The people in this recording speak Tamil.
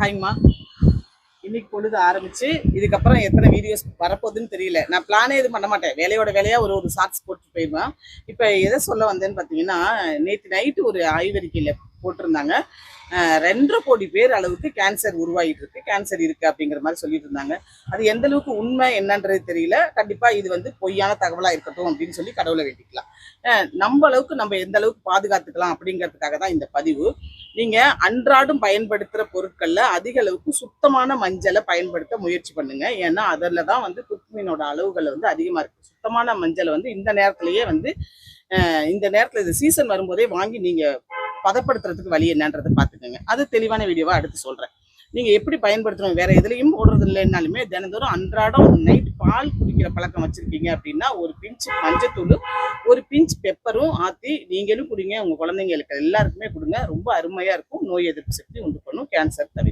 ஹாய்மா, இன்னைக்கு பொழுது ஆரம்பிச்சு இதுக்கப்புறம் எத்தனை வீடியோஸ் வரப்போகுதுன்னு தெரியல. நான் பிளானே எதுவும் பண்ண மாட்டேன், வேலையோட வேலையா ஒரு ஷார்ட்ஸ் போட்டு போயிடுவேன். இப்போ எதை சொல்ல வந்தேன்னு பார்த்தீங்கன்னா, நேற்று நைட்டு ஒரு ஆய்வறிக்கையில் போட்டிருந்தாங்க, 2.5 கோடி பேர் அளவுக்கு கேன்சர் உருவாகிட்டு இருக்கு, கேன்சர் இருக்கு அப்படிங்கிற மாதிரி சொல்லிட்டு இருந்தாங்க. அது எந்த அளவுக்கு உண்மை என்னன்றது தெரியல. கண்டிப்பா இது வந்து பொய்யான தகவலா இருக்கட்டும் அப்படின்னு சொல்லி கடவுளை வேண்டிக்கலாம். நம்ம அளவுக்கு நம்ம எந்த அளவுக்கு பாதுகாத்துக்கலாம் அப்படிங்கிறதுக்காக தான் இந்த பதிவு. நீங்க அன்றாடம் பயன்படுத்துற பொருட்கள்ல அதிக அளவுக்கு சுத்தமான மஞ்சளை பயன்படுத்த முயற்சி பண்ணுங்க. ஏன்னா அதில் தான் வந்து குர்குமினோட அளவுகள் வந்து அதிகமா இருக்கு. சுத்தமான மஞ்சளை வந்து இந்த நேரத்திலேயே வந்து இந்த நேரத்தில் இது சீசன் வரும்போதே வாங்கி நீங்க பதப்படுத்துறதுக்கு வழி என்னன்றதை பார்த்துக்கோங்க. அது தெளிவான வீடியோவா அடுத்து சொல்றேன். நீங்க எப்படி பயன்படுத்தணும், வேற எதுலையும் போடுறது இல்லைன்னாலுமே தினந்தோறும் அன்றாடம் நைட் பால் குடிக்கிற பழக்கம் வச்சிருக்கீங்க அப்படின்னா ஒரு பிஞ்ச் மஞ்சத்தூள், ஒரு பிஞ்ச் பெப்பரும் ஆற்றி நீங்களும் குடிங்க, உங்க குழந்தைங்களுக்கு எல்லாருக்குமே கொடுங்க. ரொம்ப அருமையா இருக்கும், நோய் எதிர்ப்பு சக்தி உண்டு பண்ணும், கேன்சர் தவிர.